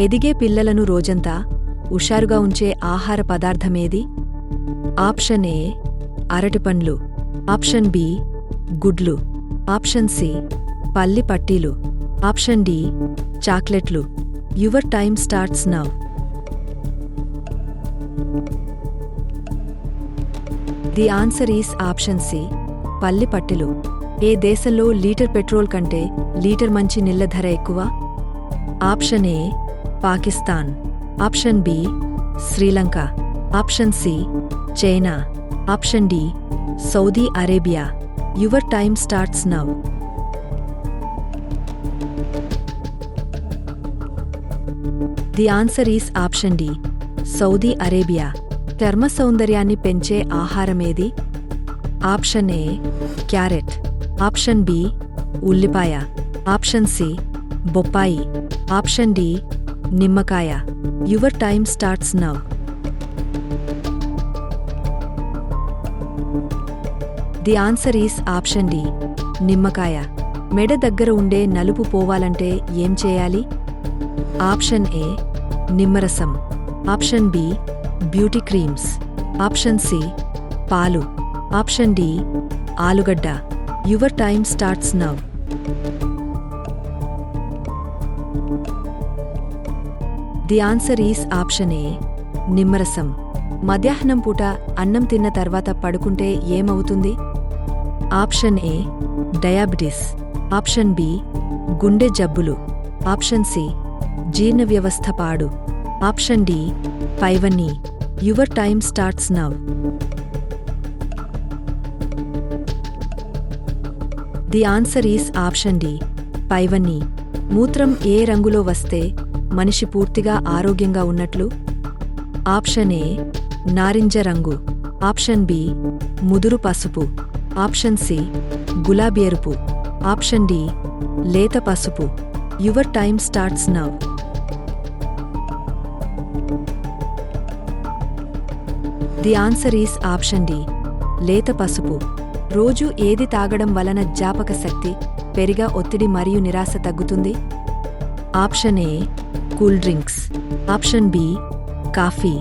ఎదిగే పిల్లలను రోజంతా హుషారుగా ఉంచే ఆహార పదార్థమేది? ఆప్షన్ ఏ అరటిపండ్లు, ఆప్షన్ బి గుడ్లు, ఆప్షన్ సి పల్లి పట్టీలు, ఆప్షన్ డి చాక్లెట్లు. Your time starts now. The answer is option C పల్లి పట్టీలు. ఏ దేశంలో లీటర్ పెట్రోల్ కంటే లీటర్ మంచి నీళ్ల ధర ఎక్కువ? Option A Pakistan, option B Sri Lanka, option C China, option D Saudi Arabia. Your time starts now. The answer is option D Saudi Arabia. చర్మ సౌందర్యాన్ని పెంచే ఆహారమేది? Option A carrot, option B ఉల్లిపాయ, ఆప్షన్ సి బొప్పాయి, ఆప్షన్ డి నిమ్మకాయ. Your time starts now. The answer is option D నిమ్మకాయ. మెడ దగ్గర ఉండే నలుపు పోవాలంటే ఏం చేయాలి? ఆప్షన్ ఏ నిమ్మరసం, option B beauty creams, option C పాలు, ఆప్షన్ డి ఆలుగడ్డ. Your time starts now. The answer is option A నిమ్మరసం. మధ్యాహ్నం పూట అన్నం తిన్న తర్వాత పడుకుంటే ఏమవుతుంది? Option A diabetes, option B గుండె జబ్బులు, ఆప్షన్ సి జీర్ణ వ్యవస్థ పాడు, ఆప్షన్ డి పైవన్నీ. Your time starts now. The answer is option D పైవన్నీ. మూత్రం ఏ రంగులో వస్తే మనిషి పూర్తిగా ఆరోగ్యంగా ఉన్నట్లు? ఆప్షన్ ఏ నారింజ రంగు, ఆప్షన్ బి ముదురు పసుపు, ఆప్షన్ సి గులాబీ ఎరుపు, ఆప్షన్ డి లేత పసుపు. Your time starts now. The answer is option D లేత పసుపు. రోజు ఏది తాగడం వలన జ్ఞాపక శక్తి పెరిగా ఒత్తిడి మరియు నిరాశ తగ్గుతుంది? Option A cool drinks, option B coffee,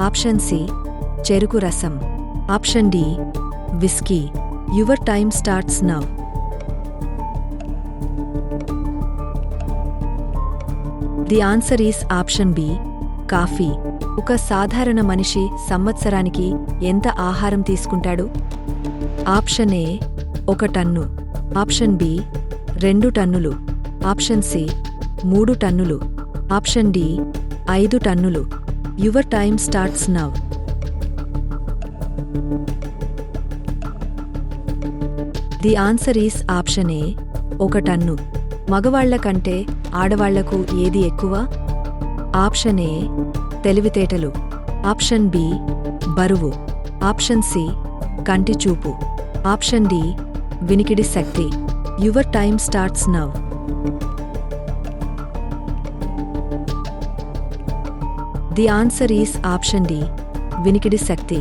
option C చెరుకు రసం, option D whisky. Your time starts now. The answer is option B coffee. ఒక సాధారణ మనిషి సంవత్సరానికి ఎంత ఆహారం తీసుకుంటాడు? Option A 1 ton, option B 2 టన్నులు, ఆప్షన్ సి 3 టన్నులు, ఆప్షన్ డి 5 టన్నులు. Your time starts now. The answer is option A 1 టన్ను. మగవాళ్ల కంటే ఆడవాళ్లకు ఏది ఎక్కువ? ఆప్షన్ ఏ తెలివితేటలు, ఆప్షన్ బి బరువు, ఆప్షన్ సి కంటి చూపు, ఆప్షన్ డి వినికిడి శక్తి. Your time starts now. The answer is option D వినికిడి శక్తి.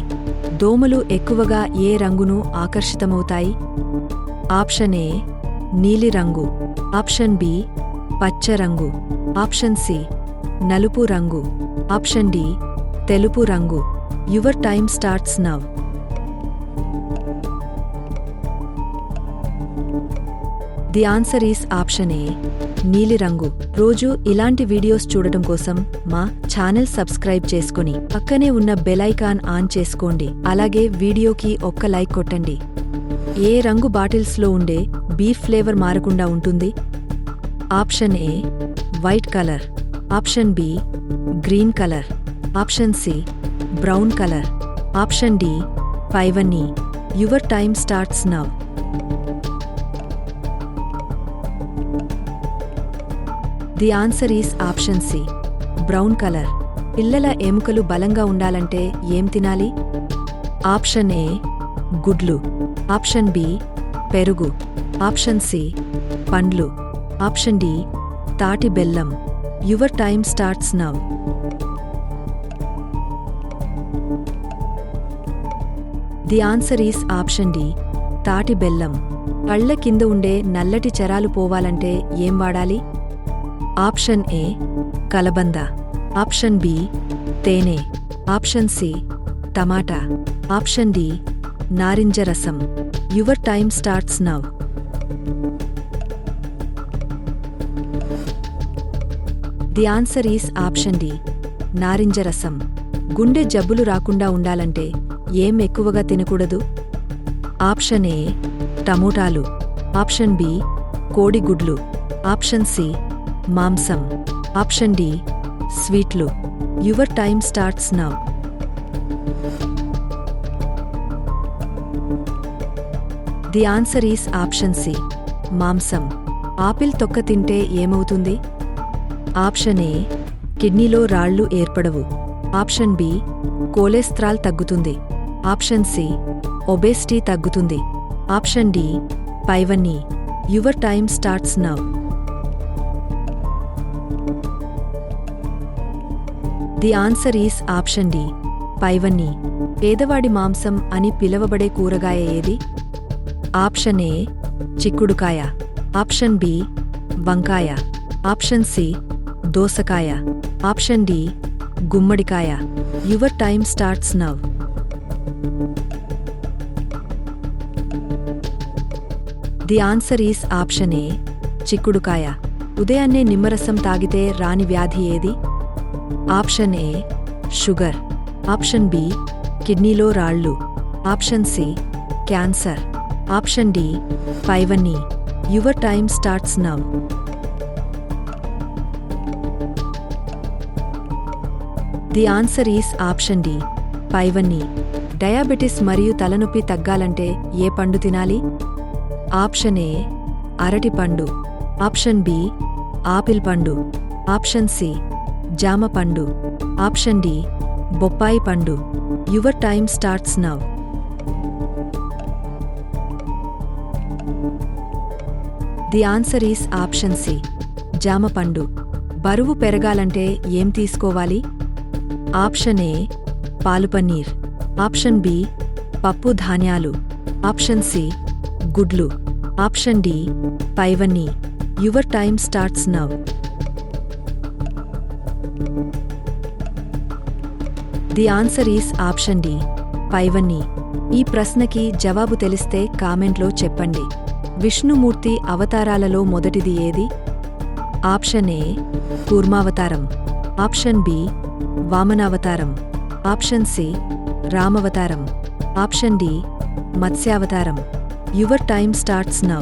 దోమలు ఎక్కువగా ఏ రంగును ఆకర్షితమవుతాయి? ఆప్షన్ ఏ నీలి రంగు, ఆప్షన్ బి పచ్చ రంగు, ఆప్షన్ సి నలుపు రంగు, ఆప్షన్ డి తెలుపు రంగు. Your time starts now. The answer is option ఏ నీలి రంగు. రోజు ఇలాంటి వీడియోస్ చూడటం కోసం మా ఛానల్ సబ్స్క్రైబ్ చేసుకుని పక్కనే ఉన్న బెల్ ఐకాన్ ఆన్ చేసుకోండి. అలాగే వీడియోకి ఒక్క లైక్ కొట్టండి. ఏ రంగు బాటిల్స్లో ఉండే బీఫ్ ఫ్లేవర్ మారకుండా ఉంటుంది? Option A white colour, option B green colour, option C brown colour, option D పైవన్నీ. Your time starts now. The answer is option C brown colour. పిల్లల ఎముకలు బలంగా ఉండాలంటే ఏం తినాలి? ఆప్షన్ ఏ గుడ్లు, ఆప్షన్ బి పెరుగు, ఆప్షన్ సి పండ్లు, ఆప్షన్ డి తాటి బెల్లం. Your time starts now. The answer is option D తాటి బెల్లం. కళ్ల కింద ఉండే నల్లటి చరాలు పోవాలంటే ఏం వాడాలి? ఆప్షన్ ఏ కలబంద, ఆప్షన్ బి తేనె, option C tomato, option D నారింజ రసం. Your time starts now. The answer is option D నారింజ రసం. గుండె జబ్బులు రాకుండా ఉండాలంటే ఏం ఎక్కువగా తినకూడదు? ఆప్షన్ ఏ టమోటాలు, ఆప్షన్ బి కోడిగుడ్లు, ఆప్షన్ సి మాంసం, ఆప్షన్ డి స్వీట్లు. Your time starts now. The answer is option C మాంసం. ఆపిల్ తొక్క తింటే ఏమవుతుంది? ఆప్షన్ ఏ కిడ్నీలో రాళ్లు ఏర్పడవు, ఆప్షన్ బి కొలెస్ట్రాల్ తగ్గుతుంది, ఆప్షన్ సి ఒబేసిటీ తగ్గుతుంది, ఆప్షన్ డి పైవన్నీ. Your time starts now. The answer is option D పైవన్నీ. పేదవాడి మాంసం అని పిలవబడే కూరగాయ ఏది? ఆప్షన్ ఏ చిక్కుడుకాయ, ఆప్షన్ బి వంకాయ, ఆప్షన్ సి దోసకాయ, ఆప్షన్ డి గుమ్మడికాయ. Your time starts now. The answer is option A చిక్కుడుకాయ. ఉదయాన్నే నిమ్మరసం తాగితే రాని వ్యాధి ఏది? Option A sugar, option B కిడ్నీలో రాళ్ళు, option C cancer, option D పైవన్నీ. Your time starts now. The answer is option D పైవన్నీ. డయాబెటిస్ మరియు తలనొప్పి తగ్గాలంటే ఏ పండు తినాలి? ఆప్షన్ ఏ అరటిపండు, ఆప్షన్ బి ఆపిల్ పండు, ఆప్షన్ సి జామ పండు, ఆప్షన్ డి బొప్పాయి పండు. Your time starts now. The answer is option C జామ పండు. బరువు పెరగాలంటే ఏం తీసుకోవాలి? ఆప్షన్ ఏ పాలు పన్నీర్, ఆప్షన్ బి పప్పు ధాన్యాలు, ఆప్షన్ సి గుడ్లు, ఆప్షన్ డి పైవన్నీ. Your time starts now. The answer is option D పైవన్నీ. ఈ ప్రశ్నకి జవాబు తెలిస్తే కామెంట్లో చెప్పండి. విష్ణుమూర్తి అవతారాలలో మొదటిది ఏది? ఆప్షన్ ఏ కూర్మావతారం, ఆప్షన్ బి వామనావతారం, ఆప్షన్ సి రామవతారం, ఆప్షన్ డి మత్స్యావతారం. Your time starts now.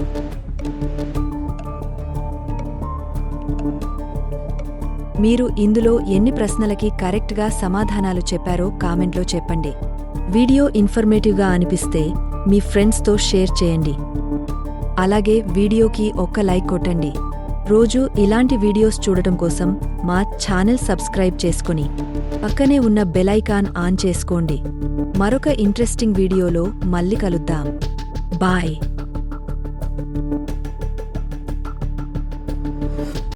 మీరు ఇందులో ఎన్ని ప్రశ్నలకి కరెక్ట్గా సమాధానాలు చెప్పారో కామెంట్లో చెప్పండి. వీడియో ఇన్ఫర్మేటివ్గా అనిపిస్తే మీ ఫ్రెండ్స్తో షేర్ చేయండి. అలాగే వీడియోకి ఒక్క లైక్ కొట్టండి. రోజూ ఇలాంటి వీడియోస్ చూడటం కోసం మా ఛానల్ సబ్స్క్రైబ్ చేసుకుని పక్కనే ఉన్న బెల్ ఐకాన్ ఆన్ చేసుకోండి. మరొక ఇంట్రెస్టింగ్ వీడియోలో మళ్ళీ కలుద్దాం. బాయ్.